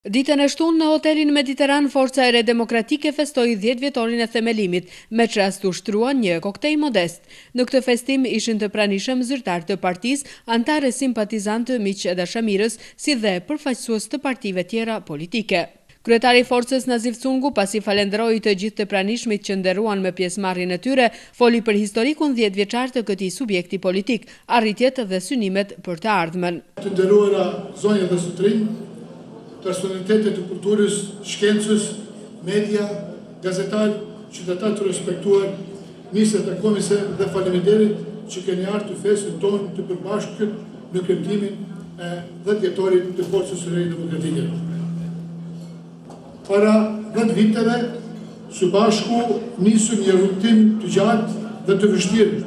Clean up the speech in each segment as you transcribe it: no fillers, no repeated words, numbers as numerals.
Ditën e shtunë në hotelin Mediteran, Forca e Re Demokratike festoi 10 vjetorin e themelimit, me çast u shtruan një koktej modest. Në këtë festim ishin të pranishëm zyrtar të partisë, antarë simpatizantë, miq e dashamirës, si dhe përfaqësues të partive tjera politike. Kryetari i Forcës Nazif Cungu, pasi falenderoi të gjithë të pranishmit që nderuan me pjesëmarrjen e tyre, foli për historikun 10 vjeçar të këtij subjekti politik, arritjet dhe synimet për të ardhmen. Të nderuara zonja dhe sotrinj, personalitetet të kulturës, shkencës, media, gazetar, qytetar të respektuar, nisë të komise dhe faleminderit që keni ardhur të festën tonë të përbashkët në kremtimin e 10 vjetorit të Forcës së Re Demokratike. Para 10 viteve, së bashku nisëm një rrugtim të gjatë dhe të vështirë,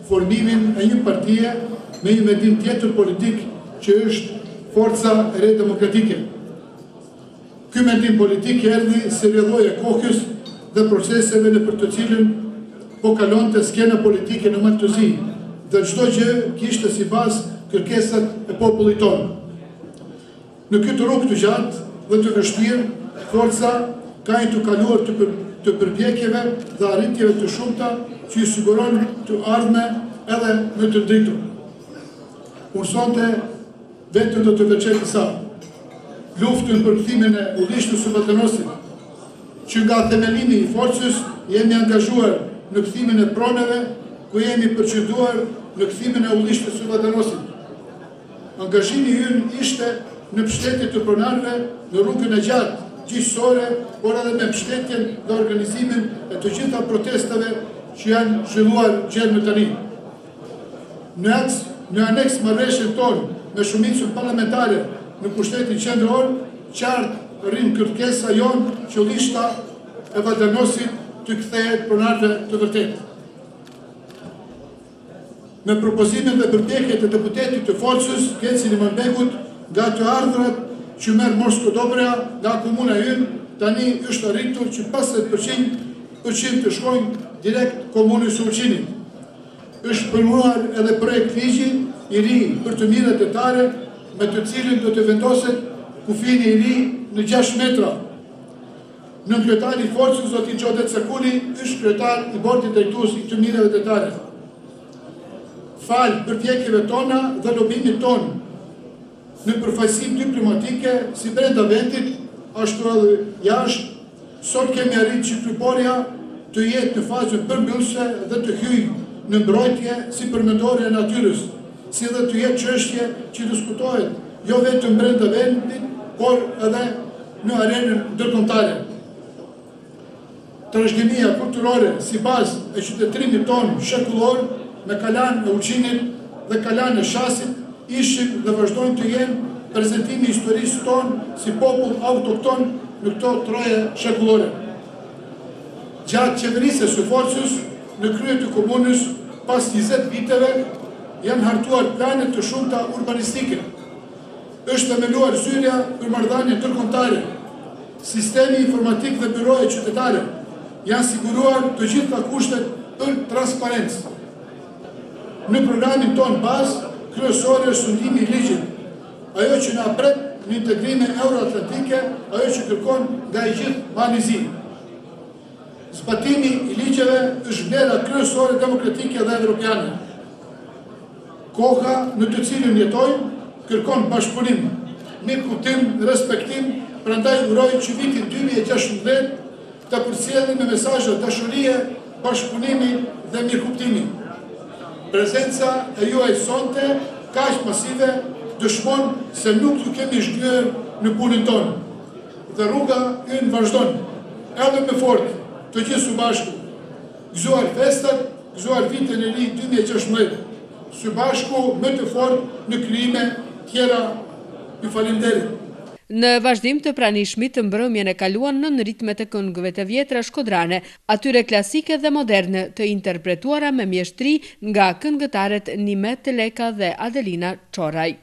formimin e një partie me një mendim tjetër politik që është Forca e Re Demokratike. Ky mendim politik erdhi si rrjedhoj e kohës dhe proceseve në për të cilën po kalonte skena politike në Maltëzi, dhe çdo gjë kishte si bazë kërkesat e popullit tonë. Në këtë rrugë të gjatë dhe të vështirë, Forca ka të kaluar të përpjekjeve dhe arritjeve të shumta që i siguron të ardhme edhe në të drejtur. Unë sonte vetëm do të veçoj disa. Luftën për kthimin e udhëheqësve sulfatanosit, që nga themelimi i Forcës jemi angazhuar në kthimin e pronave, ku jemi përqendruar në kthimin e udhëheqësve sulfatanosit. Angazhimi ynë ishte në mbështetje të pronarëve në rrugën e gjatë gjithësore, por edhe me mbështetjen dhe organizimin e të gjitha protestave që janë zhvilluar gjërë më tani. Në aneks marrëveshjen tonë me shumicën parlamentare në pushtetin qendror, qartë rrin kërkesa jonë që lista e Valdanosit të kthehet pronarëve të vërtetë. Me propozimin dhe përpjekjet e deputetit të Forcës, Keci Limanbegut, nga të ardhurat që merr Morsko Dobra nga komuna ynë, tani është arritur që 50% të shkojnë direkt komunës së Ulqinit. Është pranuar edhe projekt ligji i ri për të mirat etare, me të cilin do të vendoset kufini i ri në 6 metra. Nën kryetari i Forcës, zoti Xhodet Cekuli, është kryetar i bordit drejtues i të mirave etare. Falë përpjekjeve tona dhe lobimit tonë në përfaqësim diplomatike si brenda vendit, ashtu edhe jashtë, sot kemi arritur që Kryqëporja të jetë në fazën përmbyllëse dhe të hyjë në mbrojtje si përmendore e natyrës, si dhe të jetë çështje që diskutohet jo vetëm brenda vendit, por edhe në arenën ndërkombëtare. Trashëgimia kulturore si bazë e qytetërimit tonë shekullor me kalan e Ulqinit dhe kalan e Shasit ishin dhe vazhdojnë të jenë prezantimi i historisë tonë si popull autokton në këto troje shekullore. Gjatë qeverisjes së Forcës në krye të komunës, pas 20 viteve, janë hartuar planet të shumta urbanistike. Është themeluar zyrja për marrëdhënie ndërkombëtare, sistemi informatik dhe byroje qytetare, janë siguruar të gjitha kushtet për transparencë. Në programin tonë bazë, kryesore është sundimi i ligjit, ajo që na pret në integrimin euroatlantike, ajo që kërkon nga i gjithë banizi. Zbatimi i ligjeve është vlera kryesore demokratike dhe evropiane. Koha në të cilën jetojmë kërkon bashkëpunim, me kuptim, respektim, prandaj uroj që vitin 2016 të përcjellin me mesazhe dashurie, bashkëpunimi dhe mirëkuptimi. Prezenca e juaj sonte, kaq masive, dëshmon se nuk ju kemi zhdyer në punën tonë. Dhe rruga ynë vazhdon, edhe me fort, të gjithë së bashku. Gëzuar festat, gëzuar vitin e ri 2016, së bashku më të fort në krijime tjera. Ju falenderoj. Në vazhdim të pranishmit, mbrëmjen e kaluan në ritmet e këngëve të vjetra shkodrane, atyre klasike dhe moderne, të interpretuara me mjeshtri nga këngëtaret Nimet Leka dhe Adelina Çorraj.